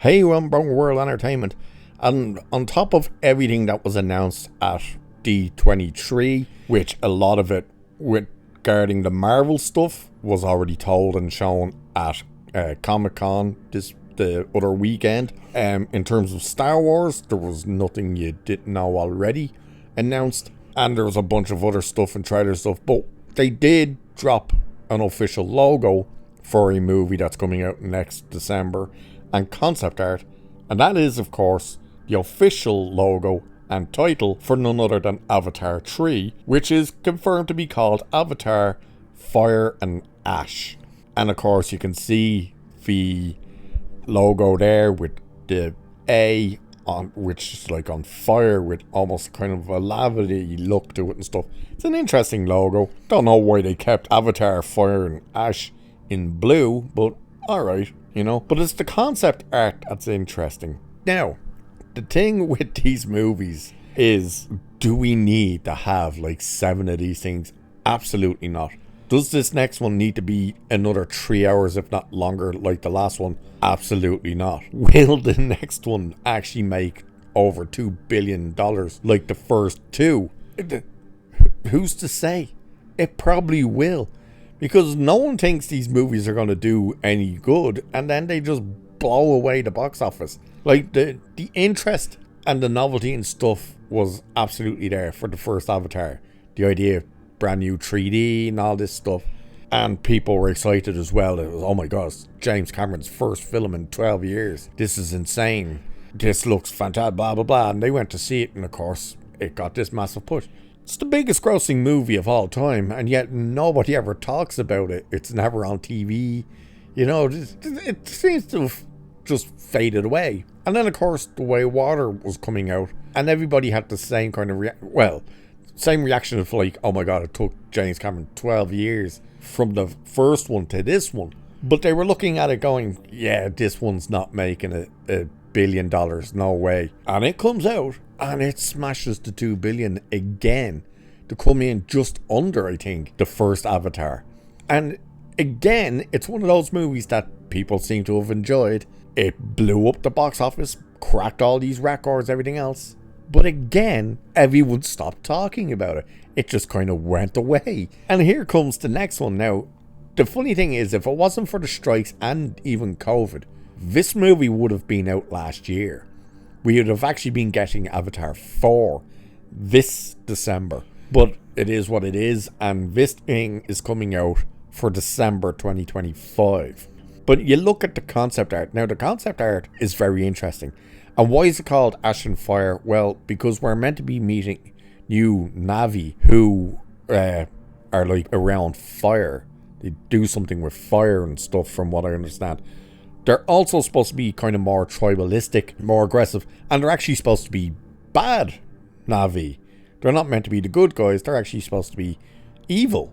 Hey, I'm Brown World Entertainment, and on top of everything that was announced at D23, which a lot of it regarding the Marvel stuff was already told and shown at Comic-Con the other weekend. In terms of Star Wars, there was nothing you didn't know already announced, and there was a bunch of other stuff and trailer stuff, but they did drop an official logo for a movie that's coming out next December and concept art, and that is of course the official logo and title for none other than Avatar 3, which is confirmed to be called Avatar Fire and Ash. And of course you can see the logo there with the A on, which is like on fire with almost kind of a lavity look to it and stuff. It's an interesting logo. Don't know why they kept Avatar Fire and Ash in blue, but alright, you know. But it's the concept art that's interesting. Now, the thing with these movies is, do we need to have like 7 of these things? Absolutely not. Does this next one need to be another 3 hours, if not longer, like the last one? Absolutely not. Will the next one actually make over $2 billion like the first two? Who's to say? It probably will. Because no one thinks these movies are going to do any good, and then they just blow away the box office. Like, the interest and the novelty and stuff was absolutely there for the first Avatar. The idea of brand new 3D and all this stuff. And people were excited as well. It was, oh my gosh, James Cameron's first film in 12 years. This is insane. This looks fantastic, blah, blah, blah. And they went to see it, and of course, it got this massive push. It's the biggest grossing movie of all time, and yet nobody ever talks about it. It's never on TV. You know, it seems to have just faded away. And then, of course, The Way of Water was coming out, and everybody had the same kind of same reaction of like, oh my god, it took James Cameron 12 years from the first one to this one. But they were looking at it going, yeah, this one's not making $1 billion, no way. And it comes out, and it smashes the $2 billion again, to come in just under, I think, the first Avatar. And again, it's one of those movies that people seem to have enjoyed. It blew up the box office, cracked all these records, everything else. But again, everyone stopped talking about it. It just kind of went away. And here comes the next one. Now, the funny thing is, if it wasn't for the strikes and even COVID, this movie would have been out last year. We would have actually been getting Avatar 4 this December. But it is what it is, and this thing is coming out for December 2025. But you look at the concept art. Now, the concept art is very interesting. And why is it called Ash and Fire? Well, because we're meant to be meeting new Na'vi who are like around fire. They do something with fire and stuff, from what I understand. They're also supposed to be kind of more tribalistic, more aggressive, and they're actually supposed to be bad Na'vi. They're not meant to be the good guys, they're actually supposed to be evil,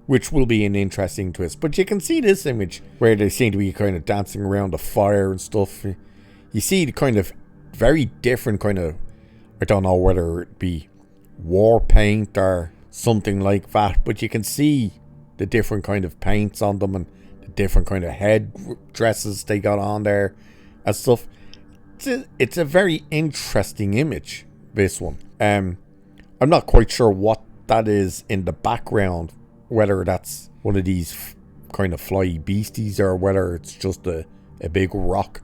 which will be an interesting twist. But you can see this image where they seem to be kind of dancing around the fire and stuff. You see the kind of very different kind of, I don't know whether it be war paint or something like that, but you can see the different kind of paints on them and the different kind of head dresses they got on there and stuff. It's a very interesting image, this one. I'm not quite sure what that is in the background, whether that's one of these kind of flyy beasties or whether it's just a big rock.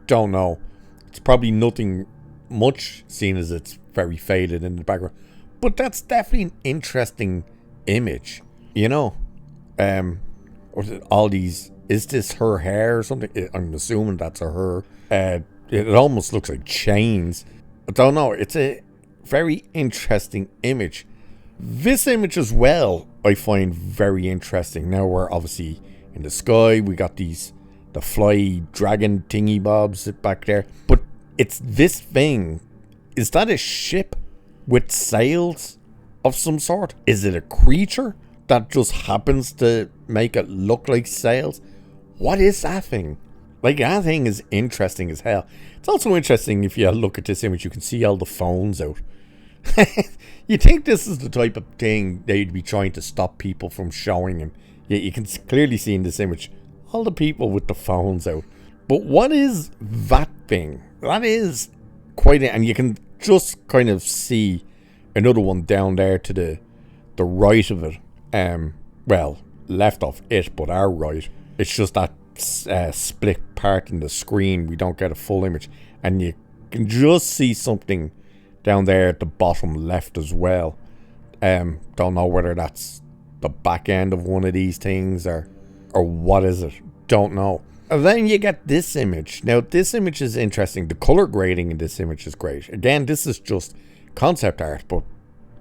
Don't know. It's probably nothing much, seeing as it's very faded in the background. But that's definitely an interesting image, you know. All these, is this her hair or something? I'm assuming that's her. It almost looks like chains. I don't know. It's a very interesting image. This image as well, I find very interesting. Now we're obviously in the sky. We got the fly dragon thingy bobs back there. But it's this thing. Is that a ship with sails of some sort? Is it a creature that just happens to make it look like sails? What is that thing? Like, that thing is interesting as hell. It's also interesting, if you look at this image, you can see all the phones out. You think this is the type of thing they'd be trying to stop people from showing him. Yeah, you can clearly see in this image all the people with the phones out. But what is that thing, that is quite, and you can just kind of see another one down there to the right of it. Well, left of it, but our right. It's just that split part in the screen. We don't get a full image, and you can just see something down there at the bottom left as well. Don't know whether that's the back end of one of these things or what is it. Don't know. And then you get this image. Now this image is interesting. The color grading in this image is great. Again, this is just concept art, but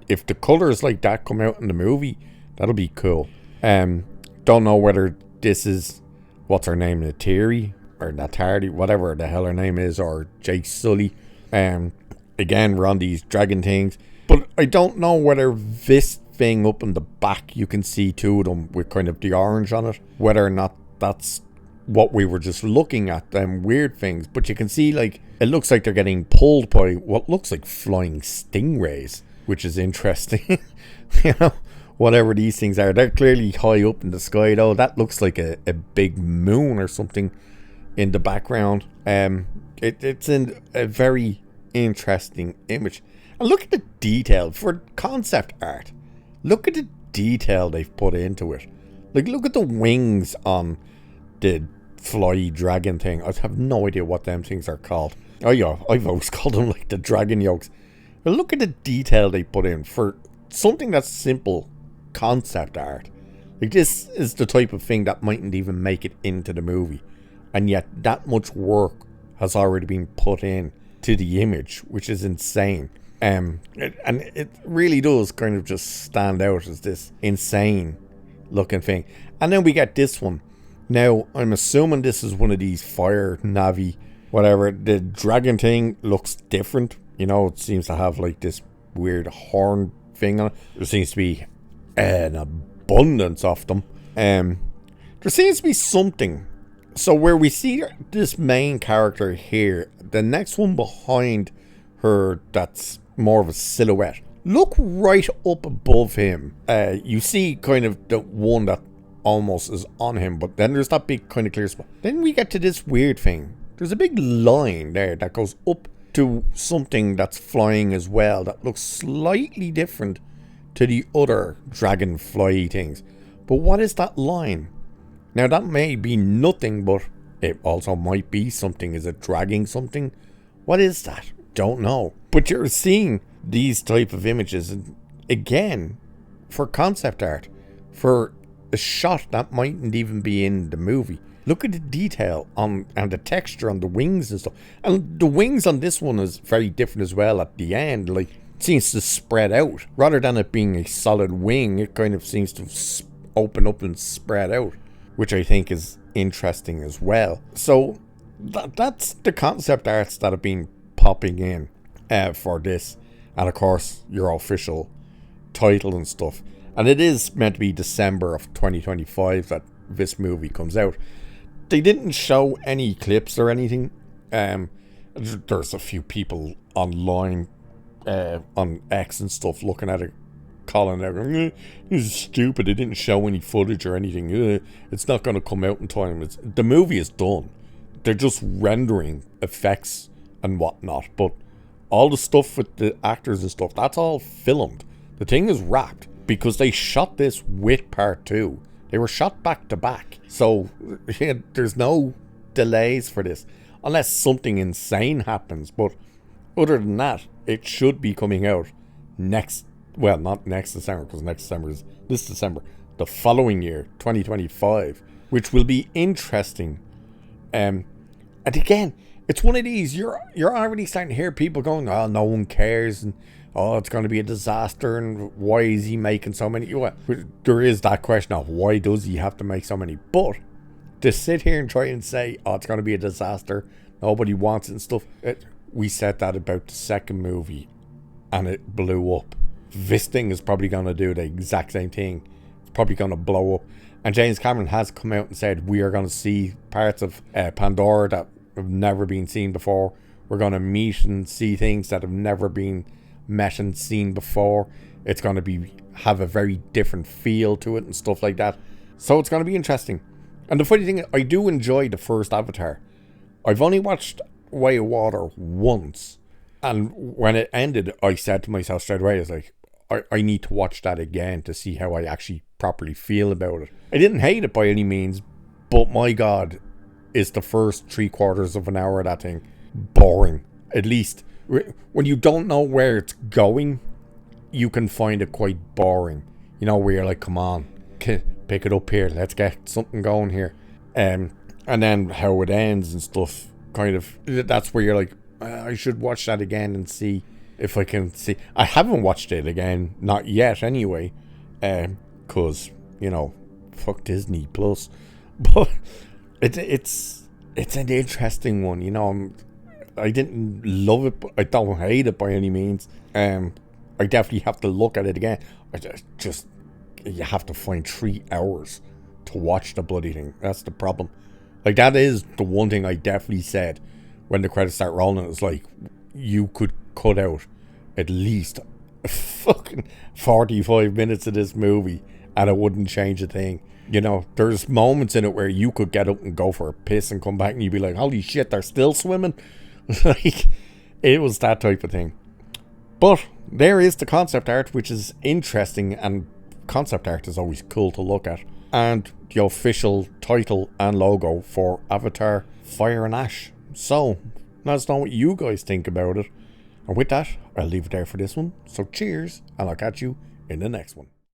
if the colors like that come out in the movie, that'll be cool. Don't know whether this is, what's her name, Natari or Natari, whatever the hell her name is, or Jake Sully. Again, we're on these dragon things, but I don't know whether this thing up in the back, you can see two of them with kind of the orange on it, whether or not that's what we were just looking at, them weird things. But you can see, like, it looks like they're getting pulled by what looks like flying stingrays, which is interesting. You know, whatever these things are, they're clearly high up in the sky though. That looks like a big moon or something in the background. It's in a very interesting image. And look at the detail for concept art. Look at the detail they've put into it. Like, look at the wings on the fly dragon thing. I have no idea what them things are called. Oh yeah, I've always called them like the dragon yolks. But look at the detail they put in for something that's simple concept art. Like, this is the type of thing that mightn't even make it into the movie, and yet that much work has already been put in to the image, which is insane. And it really does kind of just stand out as this insane looking thing. And then we get this one. Now, I'm assuming this is one of these fire Navi, whatever. The dragon thing looks different. You know, it seems to have like this weird horn thing on it. There seems to be an abundance of them. There seems to be something. So where we see this main character here, the next one behind her that's more of a silhouette, look right up above him. You see kind of the one that almost is on him, but then there's that big kind of clear spot. Then we get to this weird thing. There's a big line there that goes up to something that's flying as well that looks slightly different to the other dragonfly things. But what is that line? Now that may be nothing, but it also might be something. Is it dragging something? What is that? Don't know. But you're seeing these type of images, and again, for concept art, for a shot that mightn't even be in the movie. Look at the detail on and the texture on the wings and stuff. And the wings on this one is very different as well at the end. Like, it seems to spread out. Rather than it being a solid wing, it kind of seems to open up and spread out, which I think is interesting as well. So that's the concept arts that have been popping in for this. And of course, your official title and stuff. And it is meant to be December of 2025 that this movie comes out. They didn't show any clips or anything. There's a few people online on X and stuff looking at it, calling out, this is stupid, they didn't show any footage or anything. It's not going to come out in time. The movie is done. They're just rendering effects and whatnot. But all the stuff with the actors and stuff, that's all filmed. The thing is wrapped because they shot this with part 2. They were shot back to back. So yeah, there's no delays for this unless something insane happens. But other than that, it should be coming out not next December, because next December is this December, the following year, 2025, which will be interesting. And again, it's one of these, you're already starting to hear people going, oh, no one cares, and oh, it's going to be a disaster, and why is he making so many? Well, there is that question of why does he have to make so many? But to sit here and try and say, oh, it's going to be a disaster, nobody wants it and stuff, we said that about the second movie, and it blew up. This thing is probably going to do the exact same thing. It's probably going to blow up. And James Cameron has come out and said, we are going to see parts of Pandora that have never been seen before. We're going to meet and see things that have never been met and seen before. It's going to have a very different feel to it and stuff like that. So it's going to be interesting. And the funny thing, I do enjoy the first Avatar. I've only watched Way of Water once. And when it ended, I said to myself straight away, I was like, I need to watch that again to see how I actually properly feel about it. I didn't hate it by any means, but my God, is the first 3/4 of an hour of that thing boring. At least when you don't know where it's going, you can find it quite boring. You know, where you're like, come on, pick it up here, let's get something going here. And then how it ends and stuff, kind of, that's where you're like, I should watch that again and see if I can see. I haven't watched it again, not yet anyway, because, you know, fuck Disney Plus. But it's an interesting one, you know. I didn't love it, but I don't hate it by any means. I definitely have to look at it again. Just you have to find 3 hours to watch the bloody thing. That's the problem. Like, that is the one thing I definitely said when the credits start rolling. It was like, you could cut out at least fucking 45 minutes of this movie and it wouldn't change a thing. You know, there's moments in it where you could get up and go for a piss and come back and you'd be like, holy shit, they're still swimming. Like, it was that type of thing. But there is the concept art, which is interesting, and concept art is always cool to look at. And the official title and logo for Avatar Fire and Ash. So, let us know what you guys think about it. And with that, I'll leave it there for this one. So cheers, and I'll catch you in the next one.